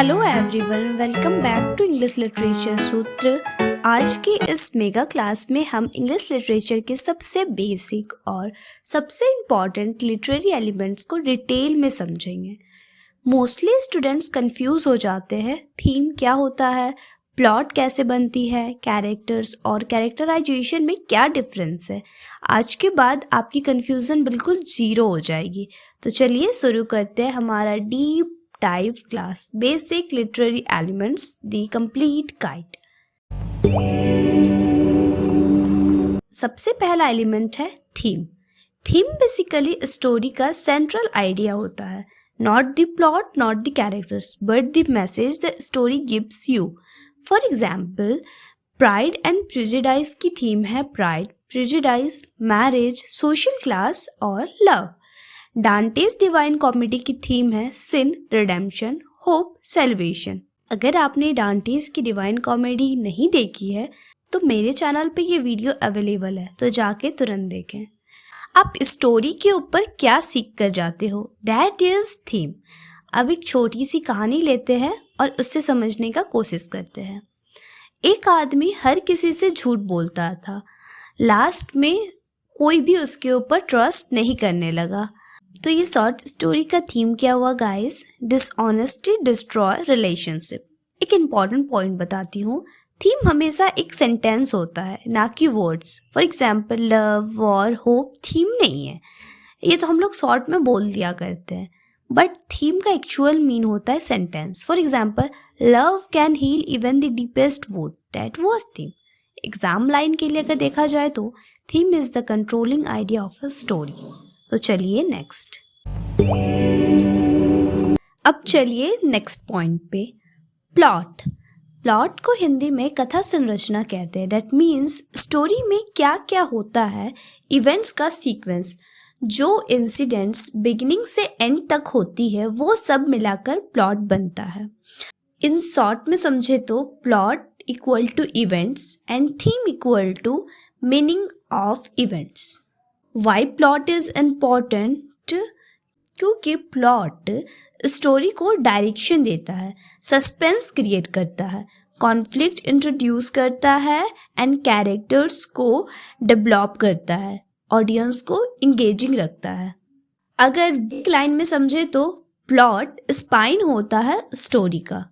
Hello everyone, welcome back to English literature Sutra. आज की इस मेगा क्लास में हम इंग्लिश लिटरेचर के सबसे बेसिक और सबसे इम्पॉर्टेंट लिटरेरी एलिमेंट्स को डिटेल में समझेंगे। मोस्टली स्टूडेंट्स कंफ्यूज हो जाते हैं, थीम क्या होता है, प्लॉट कैसे बनती है, कैरेक्टर्स और कैरेक्टराइजेशन में क्या डिफरेंस है। आज के बाद आपकी कंफ्यूजन बिल्कुल जीरो हो जाएगी। तो चलिए शुरू करते हैं हमारा deep dive class, basic literary elements, the complete guide. सबसे पहला एलिमेंट है थीम। थीम बेसिकली स्टोरी का सेंट्रल आइडिया होता है। Not the plot, not the characters, but the message the story gives you. For example, pride and prejudice की theme है pride, prejudice, marriage, social class और love. डांटेस divine comedy की theme है सिन, redemption, hope, salvation. अगर आपने डांटेस की divine comedy नहीं देखी है तो मेरे चैनल पे ये वीडियो अवेलेबल है, तो जाके तुरंत देखें। आप स्टोरी के ऊपर क्या सीख कर जाते हो, दैट इज थीम। अब एक छोटी सी कहानी लेते हैं और उससे समझने का कोशिश करते हैं। एक आदमी हर किसी से झूठ बोलता था, लास्ट में कोई भी उसके ऊपर ट्रस्ट नहीं करने लगा। तो ये शॉर्ट स्टोरी का थीम क्या हुआ गाइस? Dishonesty destroy relationship. एक इम्पॉर्टेंट पॉइंट बताती हूँ, थीम हमेशा एक सेंटेंस होता है, ना कि words. For example, love, war, hope theme नहीं है। ये तो हम लोग शॉर्ट में बोल दिया करते हैं, बट थीम का एक्चुअल मीन होता है sentence. For example, love can heal even the deepest wood, that was theme. Exam line के लिए अगर देखा जाए तो theme is the controlling idea of a story. तो चलिए नेक्स्ट। अब चलिए नेक्स्ट पॉइंट पे, प्लॉट। प्लॉट को हिंदी में कथा संरचना कहते हैं। दैट मीन्स स्टोरी में क्या क्या होता है, इवेंट्स का सीक्वेंस, जो इंसिडेंट्स बिगिनिंग से एंड तक होती है वो सब मिलाकर प्लॉट बनता है। इन शॉर्ट में समझे तो plot equal to events and theme equal to meaning of events. Why plot is important? क्योंकि प्लॉट स्टोरी को डायरेक्शन देता है, सस्पेंस क्रिएट करता है, कॉन्फ्लिक्ट इंट्रोड्यूस करता है एंड कैरेक्टर्स को डेवलप करता है, ऑडियंस को इंगेजिंग रखता है। अगर वीक लाइन में समझे तो प्लॉट स्पाइन होता है स्टोरी का।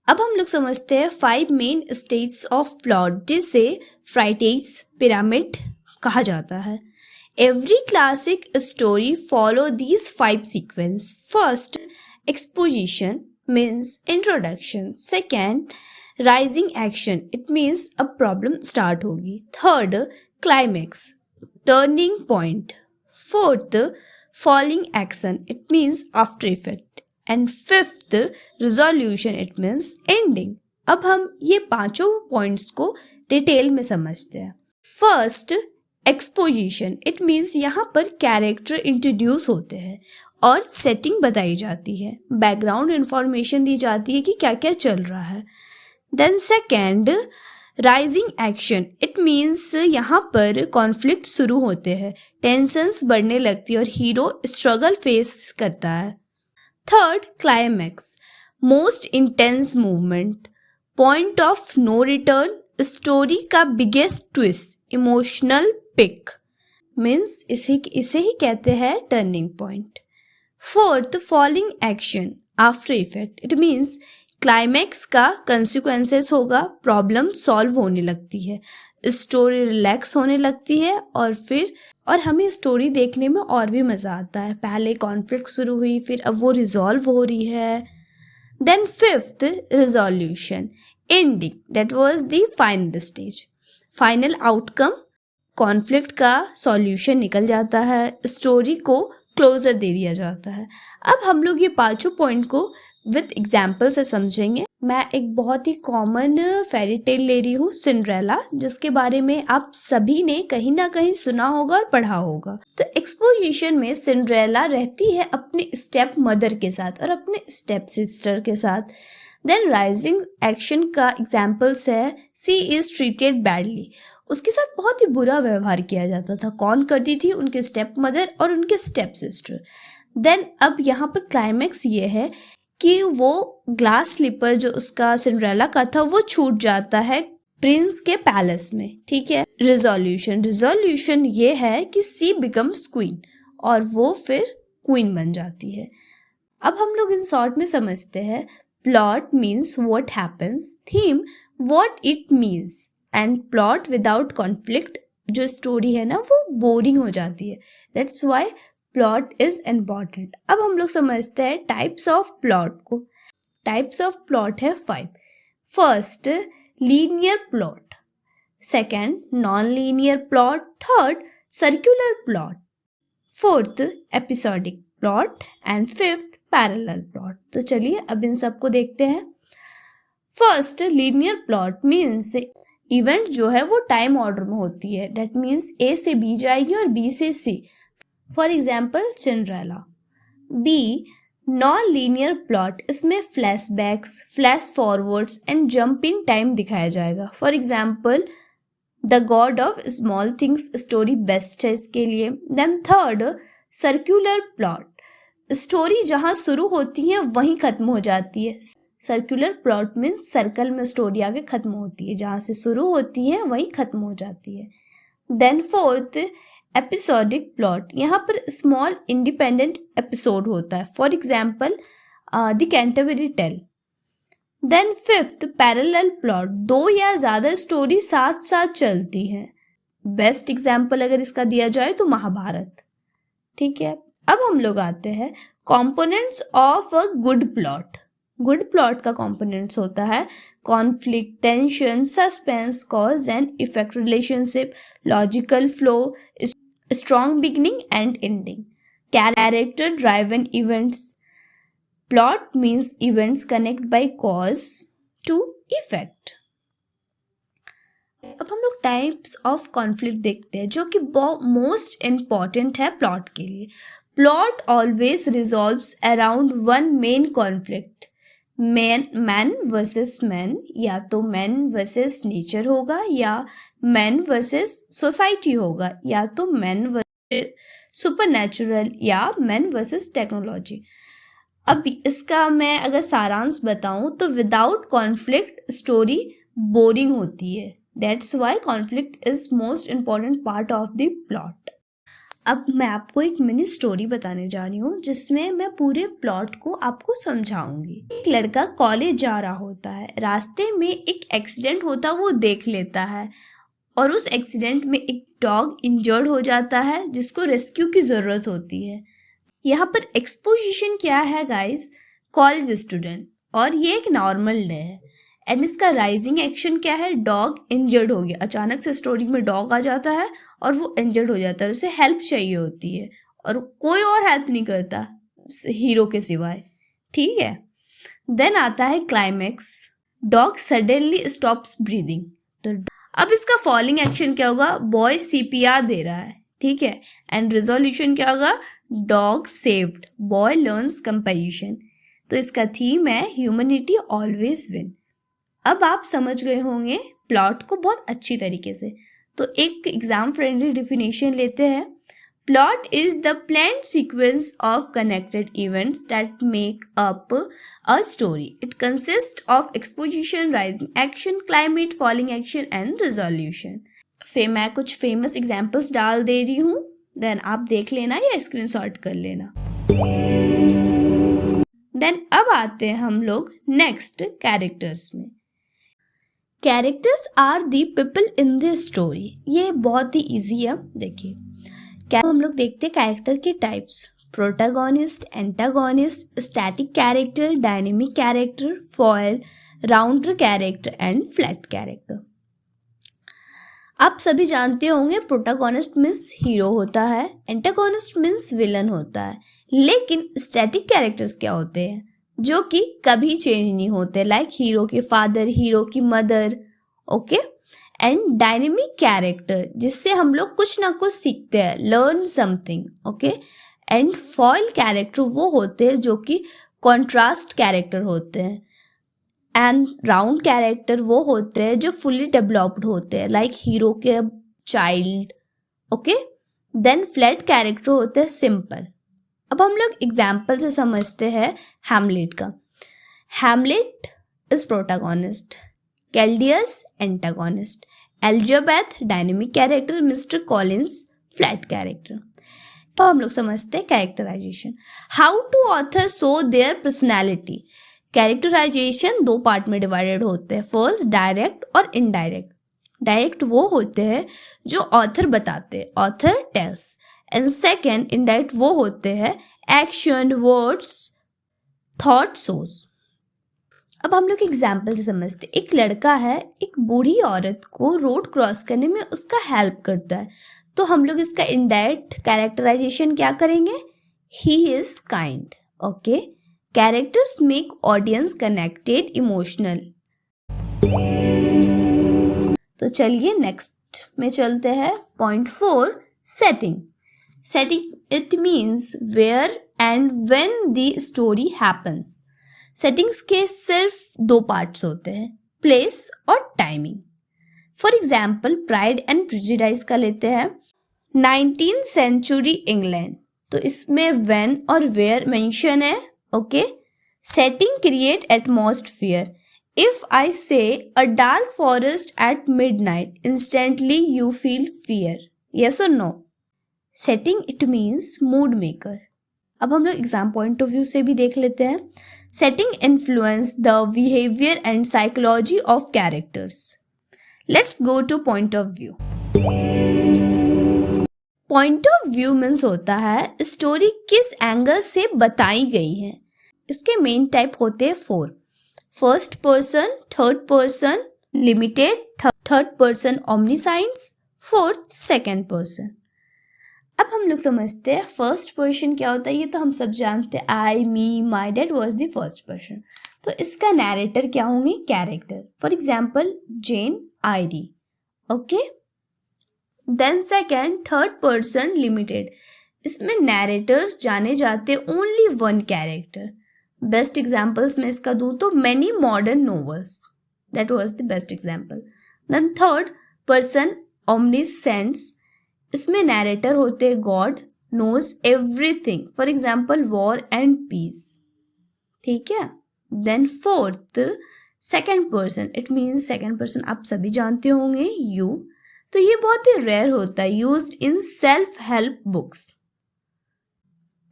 अब हम लोग समझते हैं 5 मेन स्टेज ऑफ प्लॉट, जिसे फ्राइटेज पिरामिड कहा जाता है। Every classic story follow these 5 sequence. First, exposition means introduction. Second, rising action. It means a problem start होगी. Third, climax, turning point. Fourth, falling action. It means after effect. And fifth, resolution. It means ending. अब हम ये पांचों points को detail में समझते हैं। First, exposition. It means यहाँ पर कैरेक्टर इंट्रोड्यूस होते हैं और सेटिंग बताई जाती है, बैकग्राउंड इंफॉर्मेशन दी जाती है कि क्या क्या चल रहा है। Then second, rising action. It means यहाँ पर कॉन्फ्लिक्ट शुरू होते हैं, टेंशंस बढ़ने लगती है और हीरो स्ट्रगल फेस करता है। Third, climax, most intense movement, point of no return, story का biggest twist, emotional peak, means इसे ही कहते हैं turning point. Fourth, falling action, after effect. It means climax का कंसिक्वेंसेस होगा, प्रॉब्लम सॉल्व होने लगती है, स्टोरी रिलैक्स होने लगती है और हमें स्टोरी देखने में और भी मज़ा आता है। पहले कॉन्फ्लिक्ट शुरू हुई, फिर अब वो रिजॉल्व हो रही है। Then fifth, resolution, ending, that was the final stage, final outcome, conflict का सॉल्यूशन निकल जाता है, स्टोरी को क्लोजर दे दिया जाता है। अब हम लोग ये पांचों पॉइंट को विद एग्जाम्पल से समझेंगे। मैं एक बहुत ही कॉमन फेरी टेल ले रही हूँ, सिंड्रेला, जिसके बारे में आप सभी ने कहीं ना कहीं सुना होगा और पढ़ा होगा। तो एक्सपोजिशन में सिंड्रेला रहती है अपने स्टेप मदर के साथ और अपने स्टेप सिस्टर के साथ। देन राइजिंग एक्शन का एग्जाम्पल्स है, सी इज ट्रीटेड बैडली, उसके साथ बहुत ही बुरा व्यवहार किया जाता था। कौन करती थी? उनके स्टेप मदर और उनके स्टेप सिस्टर। देन अब यहाँ पर क्लाइमैक्स ये है कि वो ग्लास स्लीपर जो उसका सिंड्रेला का था वो छूट जाता है प्रिंस के पैलेस में, ठीक है। रिजोल्यूशन ये है कि सी बिकम्स क्वीन और वो फिर क्वीन बन जाती है। अब हम लोग इन शॉर्ट में समझते हैं plot means what happens, theme what it means, and plot without conflict जो स्टोरी है ना वो बोरिंग हो जाती है। That's why plot is important. अब हम लोग समझते हैं टाइप्स ऑफ प्लॉट को। टाइप्स ऑफ प्लॉट है 5। First linear plot, second non linear plot, third circular plot, fourth episodic plot and fifth parallel plot. तो चलिए अब इन सबको देखते हैं। First linear plot means event जो है वो टाइम ऑर्डर में होती है। दैट मीन्स ए से बी जाएगी और बी से C. For example Cinderella. B non linear plot, इसमें flashbacks, flash forwards and jump in time दिखाया जाएगा। For example the God of Small Things story best है इसके लिए। Then third circular plot, story जहाँ शुरू होती है वहीं खत्म हो जाती है। सर्कुलर प्लॉट मीन्स सर्कल में स्टोरी आगे खत्म होती है, जहाँ से शुरू होती है वहीं खत्म हो जाती है। देन फोर्थ एपिसोडिक प्लॉट, यहाँ पर स्मॉल इंडिपेंडेंट एपिसोड होता है। For example the Canterbury tale. Then fifth parallel plot, 2 या ज़्यादा स्टोरी साथ साथ चलती हैं। बेस्ट एग्जाम्पल अगर इसका दिया जाए तो महाभारत, ठीक है। अब हम लोग आते हैं components of a good plot. Good plot का कंपोनेंट्स होता है conflict, tension, suspense, cause and effect, relationship, logical flow, strong beginning and ending, character driven events. Plot means events connect by cause to effect. अब हम लोग types of conflict देखते हैं जो कि मोस्ट इम्पॉर्टेंट है प्लॉट के लिए। Plot always resolves around one main conflict, man versus man, या तो मैन वर्सेस नेचर होगा, या मैन वर्सेस सोसाइटी होगा, या तो मैन वर्सेस सुपरनैचुरल, या मैन वर्सेस टेक्नोलॉजी। अब इसका मैं अगर सारांश बताऊं तो विदाउट कॉन्फ्लिक्ट स्टोरी बोरिंग होती है। That's why conflict is most important part of the plot. अब मैं आपको एक मिनी स्टोरी बताने जा रही हूँ जिसमें मैं पूरे प्लॉट को आपको समझाऊंगी। एक लड़का कॉलेज जा रहा होता है, रास्ते में एक एक्सीडेंट होता वो देख लेता है और उस एक्सीडेंट में एक डॉग इंजर्ड हो जाता है जिसको रेस्क्यू की ज़रूरत होती है। यहाँ पर एक्सपोजिशन क्या है गाइस, कॉलेज स्टूडेंट, और ये एक नॉर्मल डे है। एंड इसका राइजिंग एक्शन क्या है, डॉग इंजर्ड हो गया, अचानक से स्टोरी में डॉग आ जाता है और वो इंजर्ड हो जाता है, उसे हेल्प चाहिए होती है और कोई और हेल्प नहीं करता हीरो के सिवाय, ठीक है। देन आता है climax, dog suddenly stops breathing. तो अब इसका फॉलोइंग एक्शन क्या होगा, बॉय CPR दे रहा है, ठीक है। एंड रिजोल्यूशन क्या होगा, dog saved, boy learns compassion. तो इसका थीम है ह्यूमैनिटी ऑलवेज विन। अब आप समझ गए होंगे प्लॉट को बहुत अच्छी तरीके से। तो एक एग्जाम फ्रेंडली डेफिनेशन लेते हैं। Plot is the planned sequence of connected events that make up a story. It consist of exposition, rising action, climate, falling action and resolution. मैं कुछ फेमस एग्जाम्पल्स डाल दे रही हूँ, देन आप देख लेना या स्क्रीनशॉट कर लेना। देन अब आते हैं हम लोग नेक्स्ट कैरेक्टर्स में। Characters are the people in the story. ये बहुत ही इजी है। देखिए क्या हम लोग देखते हैं कैरेक्टर के types, protagonist, antagonist, static character, dynamic character, foil, rounder character and flat character. आप सभी जानते होंगे प्रोटैगोनिस्ट मीन्स हीरो होता है, एंटागोनिस्ट मीन्स विलन होता है। लेकिन स्टैटिक कैरेक्टर्स क्या होते हैं, जो कि कभी चेंज नहीं होते, लाइक हीरो के फादर, हीरो की mother, okay. And dynamic character, जिससे हम लोग कुछ ना कुछ सीखते हैं, learn something, okay. And foil character वो होते हैं जो कि कॉन्ट्रास्ट कैरेक्टर होते हैं। एंड राउंड कैरेक्टर वो होते हैं जो फुली डेवलप्ड होते हैं, लाइक हीरो के child, okay. Then flat character होते हैं सिंपल। अब हम लोग एग्जाम्पल से समझते हैं हैमलेट का। Hamlet is protagonist, Chaldeus antagonist, Elizabeth dynamic character, Mr. Collins flat character. तो हम लोग समझते हैं characterisation. How to author show their personality. Characterisation दो पार्ट में डिवाइडेड होते हैं. फर्स्ट डायरेक्ट और इनडायरेक्ट. डायरेक्ट वो होते हैं जो ऑथर बताते हैं, author tells. And second indirect वो होते हैं एक्शन, वर्ड्स, थॉट शोज. अब हम लोग एग्जाम्पल से समझते. एक लड़का है, एक बूढ़ी औरत को रोड क्रॉस करने में उसका हेल्प करता है. तो हम लोग इसका इनडायरेक्ट कैरेक्टराइजेशन क्या करेंगे? He is kind. Okay. Characters make audience connected, emotional. तो चलिए नेक्स्ट में चलते हैं. Point 4, setting. Setting it means where and when the story happens. Settings के सिर्फ दो पार्ट्स होते हैं, प्लेस और timing. For example pride and Prejudice का लेते हैं. 19th century England. तो इसमें व्हेन और वेयर मेंशन है. Okay. Setting create atmosphere. If I say a dark forest at midnight, instantly you feel fear. Yes और no? Setting it means mood maker. अब हम लोग एग्जाम पॉइंट ऑफ व्यू से भी देख लेते हैं. Setting influence the behaviour and psychology of characters. Let's go two point of view. Point of view means होता है स्टोरी किस एंगल से बताई गई है. इसके मेन टाइप होते हैं 4. First person, third person, limited, third person omniscience, fourth second person. अब हम लोग समझते हैं फर्स्ट पर्सन क्या होता है. ये तो हम सब जानते हैं, I, me, my dad was the first person. तो इसका नैरेटर क्या होंगे? Character. For example Jane, Eyre. Okay. Then second, third person limited. इसमें नैरेटर्स जाने जाते only one character. Best examples में इसका दूँ तो many modern novels, that was the best example. Then third person omniscience. इसमें नैरेटर होते God, knows everything. For example war and peace. ठीक है. Then fourth second person. It means second person आप सभी जानते होंगे, यू. तो ये बहुत ही रेयर होता है, used in self help books.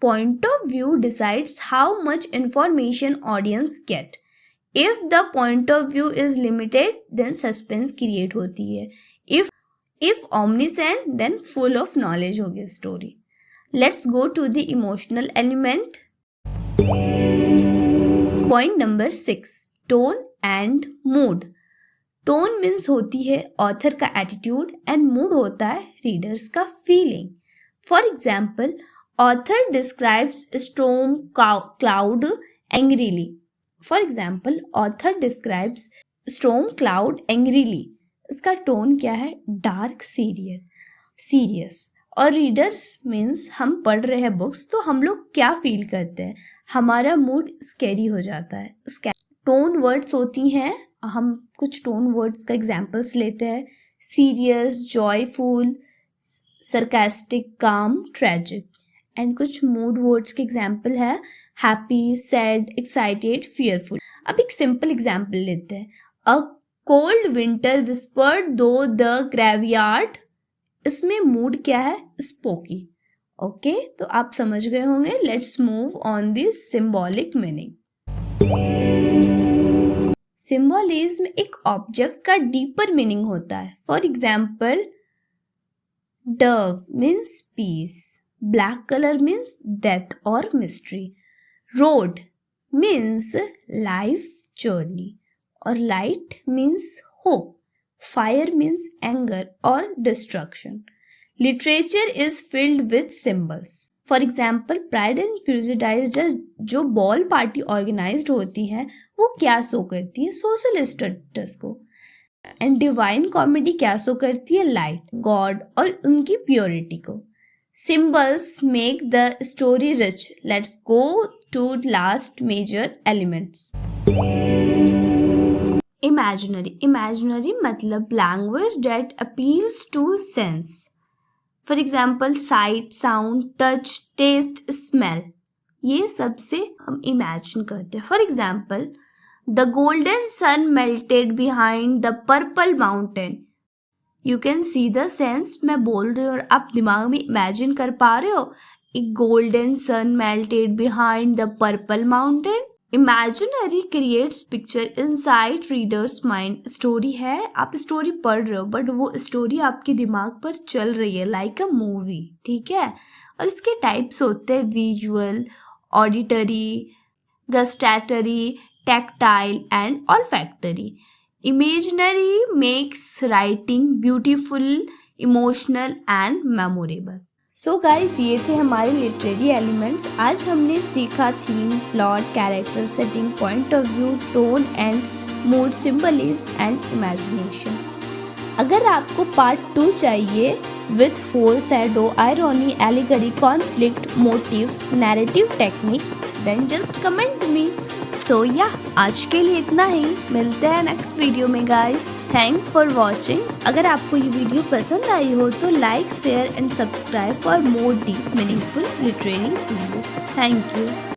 Point of view decides how much information audience get. If the point of view is limited then suspense create होती है. इफ omniscient then full of knowledge होगी story. Let's go to the emotional element. Point number 6, tone and mood. Tone means होती है author का attitude and mood होता है readers का feeling. For example author describes storm cloud angrily. For example author describes storm cloud angrily. इसका tone क्या है? Dark, serious. और रीडर्स मीन्स हम पढ़ रहे हैं बुक्स, तो हम लोग क्या फील करते हैं? हमारा मूड स्कैरी हो जाता है. टोन वर्ड्स होती हैं, हम कुछ टोन वर्ड्स का एग्जाम्पल्स लेते हैं. Serious, joyful, sarcastic, calm, tragic. And कुछ मूड वर्ड्स के एग्जाम्पल है हैप्पी, सैड, एक्साइटेड, फियरफुल. अब एक सिंपल एग्जाम्पल लेते हैं. A cold winter whispered through the graveyard. इसमें मूड क्या है? स्पोकी. ओके. तो आप समझ गए होंगे. Let's move on this symbolic meaning. Symbolism एक ऑब्जेक्ट का डीपर मीनिंग होता है. For example dove means peace, black colour means death और mystery, road means life journey, और light means hope, fire means anger और destruction. Literature is filled with symbols. For example pride and prejudice जो ball party organized होती है वो क्या show करती है? सोशल स्टेटस को. एंड डिवाइन कॉमेडी क्या शो करती है? लाइट, गॉड और उनकी प्योरिटी को. Symbols make the story rich. Let's go to last major elements. Imaginary मतलब language that appeals to sense. For example site, sound, touch, taste, smell. ये सबसे हम इमेजिन करते हैं. For example the golden sun melted behind the purple mountain. You can see the sense. मैं बोल रही हूँ और आप दिमाग में इमेजिन कर पा रहे हो। A golden sun melted behind the purple mountain. Imaginary creates picture inside readers mind. Story है, आप स्टोरी पढ़ रहे हो बट वो स्टोरी आपके दिमाग पर चल रही है लाइक अ मूवी, ठीक है। और इसके टाइप्स होते हैं visual, auditory, gustatory, tactile and olfactory. Imaginary makes writing beautiful, emotional and memorable. So guys, ये थे हमारे लिटरेरी एलिमेंट्स। आज हमने सीखा theme, plot, character, setting, point of view, tone and mood, symbolism and imagination. अगर आपको पार्ट 2 चाहिए with foreshadow, irony, allegory, conflict, motive, narrative technique, then just comment me. So या आज के लिए इतना ही। मिलते हैं नेक्स्ट वीडियो में गाइस। Thank for watching. अगर आपको ये वीडियो पसंद आई हो तो like, share and subscribe for more deep meaningful literary video. Thank you.